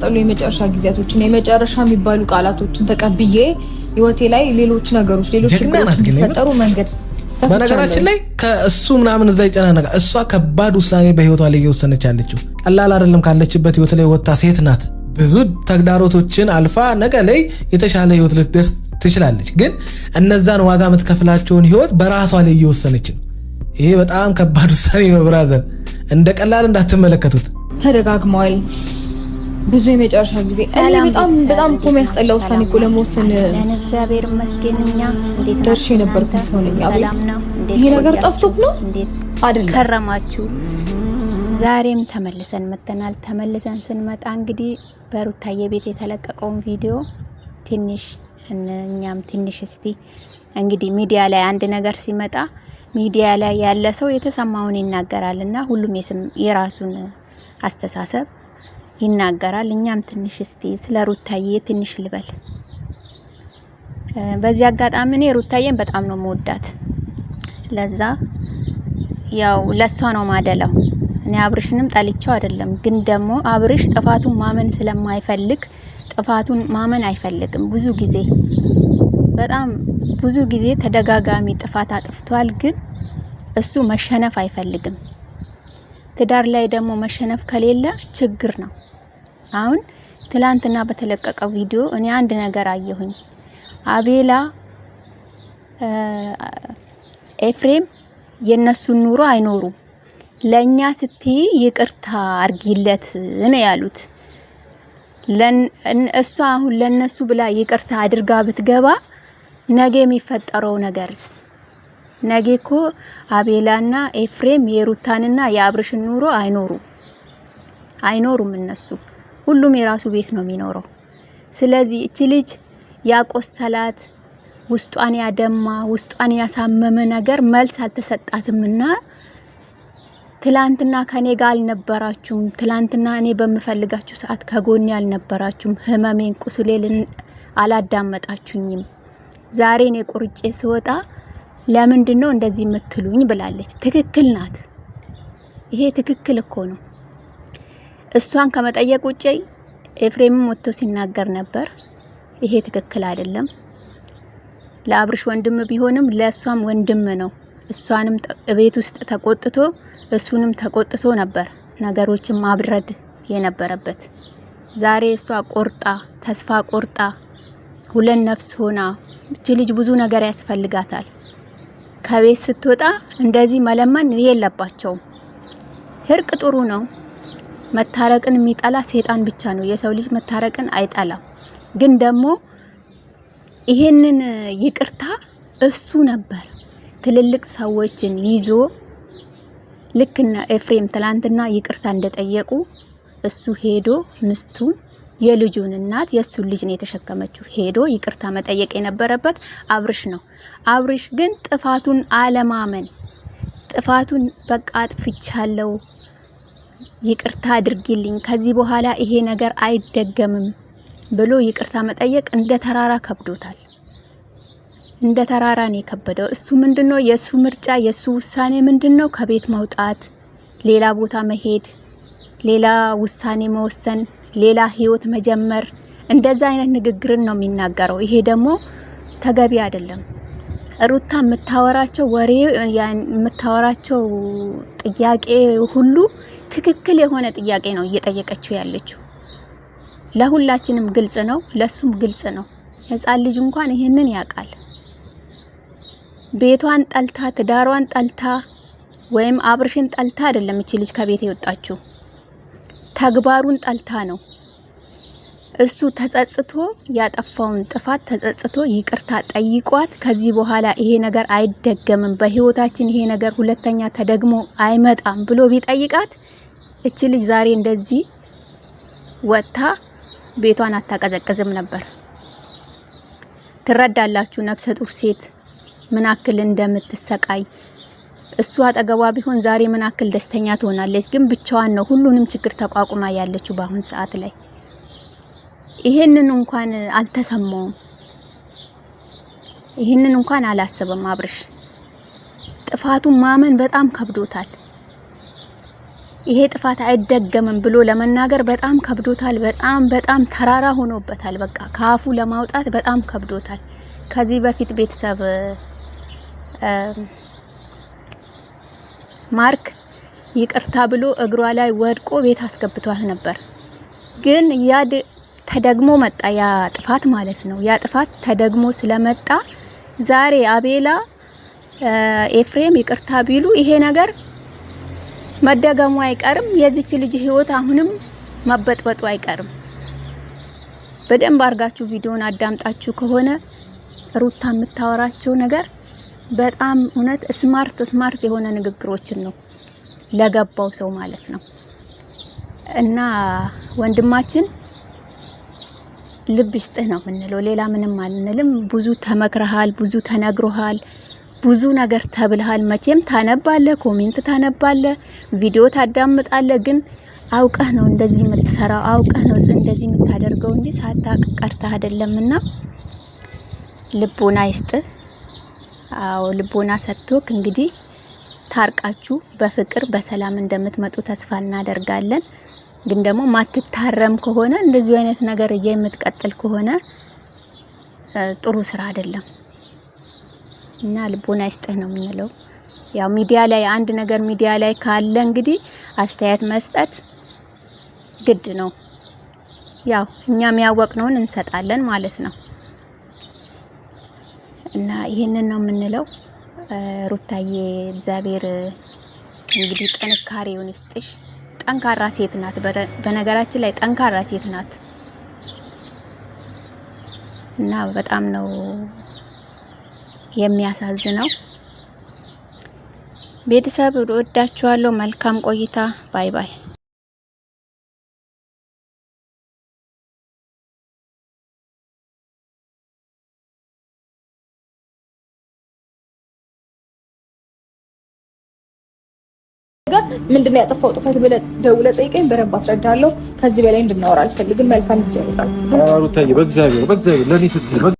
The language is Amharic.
ጠሉ የመጨረሻ ጊዜያቶችን የመጨረሻ የሚባሉ ቃላቶችን ተቀብዬ ህይወቴ ላይ ሌሎች ነገሮች ተፈጠሩ መንገድ በነገራችን ላይ ከእሱ ምናምን እዛ ይጨናነቃ እሷ ከባድ ውሳኔ በህይወቷ ላይ እየወሰነች ያለችው ቀላል አይደለም። ካለችበት ህይወት ላይ ወጣ ሴት ናት። ብዙ ተግዳሮቶችን አልፋ ነገ ላይ የተሻለ ህይወት ልትደርስ ትችላለች። ግን እነዛን ዋጋ የምትከፍላቸውን ህይወት በራሷ ላይ እየወሰነች ነው። ይሄ በጣም ከባድ ውሳኔ ነው ብራዘር፣ እንደ ቀላል እንዳትመለከቱት። ተደጋግሟል ብዙ የመጨረሻ ጊዜ እኔ በጣም ቆም ያስጠላው ውሳኔ እኮ ለመወሰን ለእግዚአብሔር መስገንኛ እንዴት ደርሼ ነበርኩ ሰውነኛ ይሄ ነገር ጠፍቶክ ነው አይደል? ከረማችሁ ዛሬም ተመልሰን መተናል። ተመልሰን ስንመጣ እንግዲህ በሩታዬ ቤት የተለቀቀውን ቪዲዮ ትንሽ እኛም ትንሽ እስቲ እንግዲህ ሚዲያ ላይ አንድ ነገር ሲመጣ ሚዲያ ላይ ያለ ሰው የተሰማውን ይናገራልና ሁሉም የራሱን አስተሳሰብ ይናገራል። እኛም ትንሽ እስቲ ስለ ሩታዬ ትንሽ ልበል። በዚህ አጋጣሚ እኔ ሩታዬን በጣም ነው መወዳት። ለዛ ያው ለሷ ነው ማደላው። እኔ አብርሽንም ጠልቼው አይደለም፣ ግን ደግሞ አብርሽ ጥፋቱን ማመን ስለማይፈልግ ጥፋቱን ማመን አይፈልግም። በጣም ብዙ ጊዜ ተደጋጋሚ ጥፋት አጥፍቷል፣ ግን እሱ መሸነፍ አይፈልግም። ትዳር ላይ ደግሞ መሸነፍ ከሌለ ችግር ነው። አሁን ትላንትና በተለቀቀው ቪዲዮ እኔ አንድ ነገር አየሁኝ። አቤላ ኤፍሬም የነሱ ኑሮ አይኖሩም፣ ለኛ ስትይ ይቅርታ አርጊለት ነው ያሉት። እሷ አሁን ለነሱ ብላ ይቅርታ አድርጋ ብትገባ ነገ የሚፈጠረው ነገርስ? ነገ እኮ አቤላና ኤፍሬም የሩታንና የአብርሽን ኑሮ አይኖሩም እነሱ። ሁሉም የራሱ ቤት ነው የሚኖረው። ስለዚህ እቺ ልጅ ያቆሰላት ውስጧን ያደማ ውስጧን ያሳመመ ነገር መልስ አልተሰጣትምና ትላንትና ከኔ ጋር አልነበራችሁም፣ ትላንትና እኔ በመፈልጋችሁ ሰዓት ከጎኔ አልነበራችሁም፣ ህመሜን ቁስሌልን አላዳመጣችሁኝም፣ ዛሬ እኔ ቁርጬ ስወጣ ለምንድነው እንደዚህ የምትሉኝ ብላለች። ትክክል ናት። ይሄ ትክክል እኮ ነው። እሷን ከመጠየቅ ውጪ ኤፍሬምም ወጥቶ ሲናገር ነበር። ይሄ ትክክል አይደለም። ለአብርሽ ወንድም ቢሆንም ለሷም ወንድም ነው። እሷንም ቤት ውስጥ ተቆጥቶ እሱንም ተቆጥቶ ነበር ነገሮችን ማብረድ የነበረበት። ዛሬ እሷ ቆርጣ ተስፋ ቆርጣ ሁለት ነፍስ ሆና እቺ ልጅ ብዙ ነገር ያስፈልጋታል። ከቤት ስትወጣ እንደዚህ መለመን የለባቸውም። እርቅ ጥሩ ነው። መታረቅን የሚጠላ ሰይጣን ብቻ ነው። የሰው ልጅ መታረቅን አይጠላም። ግን ደግሞ ይሄንን ይቅርታ እሱ ነበር ትልልቅ ሰዎችን ይዞ ልክና ኤፍሬም ትላንትና ይቅርታ እንደጠየቁ እሱ ሄዶ ምስቱን የልጁን እናት የሱን ልጅ ነው የተሸከመችው ሄዶ ይቅርታ መጠየቅ የነበረበት አብርሽ ነው። አብርሽ ግን ጥፋቱን አለማመን ጥፋቱን በቃ አጥፍቻለሁ ይቅርታ አድርጊልኝ ከዚህ በኋላ ይሄ ነገር አይደገምም ብሎ ይቅርታ መጠየቅ እንደ ተራራ ከብዶታል። እንደ ተራራ ነው የከበደው። እሱ ምንድነው የሱ ምርጫ የሱ ውሳኔ ምንድነው? ከቤት መውጣት፣ ሌላ ቦታ መሄድ፣ ሌላ ውሳኔ መወሰን፣ ሌላ ህይወት መጀመር። እንደዛ አይነት ንግግርን ነው የሚናገረው። ይሄ ደግሞ ተገቢ አይደለም። ሩታ የምታወራቸው ወሬ የምታወራቸው ጥያቄ ሁሉ ትክክል የሆነ ጥያቄ ነው እየጠየቀችው ያለችው። ለሁላችንም ግልጽ ነው፣ ለሱም ግልጽ ነው። ህፃን ልጅ እንኳን ይሄንን ያውቃል። ቤቷን ጠልታ ትዳሯን ጠልታ ወይም አብርሽን ጠልታ አይደለም እቺ ልጅ ከቤት የወጣችው፣ ተግባሩን ጠልታ ነው። እሱ ተጸጽቶ ያጠፋውን ጥፋት ተጸጽቶ ይቅርታ ጠይቋት ከዚህ በኋላ ይሄ ነገር አይደገምም፣ በህይወታችን ይሄ ነገር ሁለተኛ ተደግሞ አይመጣም ብሎ ቢጠይቃት እቺ ልጅ ዛሬ እንደዚህ ወጣ ቤቷን አታቀዘቅዝም ነበር። ትረዳላችሁ ነፍሰ ጡር ሴት ምን አክል እንደምትሰቃይ። እሱ አጠገቧ ቢሆን ዛሬ ምን አክል ደስተኛ ትሆናለች። ግን ብቻዋን ነው ሁሉንም ችግር ተቋቁማ ያለችው በአሁን ሰዓት ላይ። ይሄንን እንኳን አልተሰማውም። ይሄንን እንኳን አላሰበም አብርሽ። ጥፋቱን ማመን በጣም ከብዶታል። ይሄ ጥፋት አይደገምም ብሎ ለመናገር በጣም ከብዶታል። በጣም ተራራ ሆኖበታል። በቃ ካፉ ለማውጣት በጣም ከብዶታል። ከዚህ በፊት ቤተሰብ ማርክ ይቅርታ ብሎ እግሯ ላይ ወድቆ ቤት አስገብቷት ነበር። ግን ያ ተደግሞ መጣ፣ ያ ጥፋት ማለት ነው። ያ ጥፋት ተደግሞ ስለመጣ ዛሬ አቤላ ኤፍሬም ይቅርታ ቢሉ ይሄ ነገር መደገሙ አይቀርም። የዚች ልጅ ህይወት አሁንም መበጥበጡ አይቀርም። በደንብ አርጋችሁ ቪዲዮን አዳምጣችሁ ከሆነ ሩታ የምታወራቸው ነገር በጣም እውነት ስማርት የሆነ ንግግሮችን ነው ለገባው ሰው ማለት ነው። እና ወንድማችን ልብ ይስጥህ ነው የምንለው፣ ሌላ ምንም አንልም። ብዙ ተመክረሃል፣ ብዙ ተነግሮሃል፣ ብዙ ነገር ተብልሃል። መቼም ታነባለህ፣ ኮሜንት ታነባለህ፣ ቪዲዮ ታዳምጣለህ። ግን አውቀህ ነው እንደዚህ የምትሰራው፣ አውቀህ ነው እንደዚህ የምታደርገው እንጂ ሳታውቅ ቀርተህ አይደለምና ልቦና ይስጥህ። አዎ ልቦና ሰጥቶክ እንግዲህ ታርቃችሁ በፍቅር በሰላም እንደምትመጡ ተስፋ እናደርጋለን። ግን ደግሞ ማትታረም ከሆነ እንደዚህ አይነት ነገር የምትቀጥል ከሆነ ጥሩ ስራ አይደለም እና ልቦና ይስጥህ ነው የምንለው። ያው ሚዲያ ላይ አንድ ነገር ሚዲያ ላይ ካለ እንግዲህ አስተያየት መስጠት ግድ ነው። ያው እኛም ያወቅነውን እንሰጣለን ማለት ነው እና ይሄንን ነው የምንለው። ሩታዬ እግዚአብሔር እንግዲህ ጥንካሬውን ይስጥሽ። ጠንካራ ሴት ናት። በነገራችን ላይ ጠንካራ ሴት ናት እና በጣም ነው የሚያሳዝነው። ቤተሰብ ወዳችኋለሁ። መልካም ቆይታ። ባይ ባይ። ምንድነው ያጠፋው ጥፋት ብለህ ደውለህ ጠይቀኝ፣ በረብ አስረዳለሁ። ከዚህ በላይ እንድናወራ አልፈልግም። መልካም ጊዜ ይሁንላችሁ። ሩታዬ በእግዚአብሔር ለኔ ስትል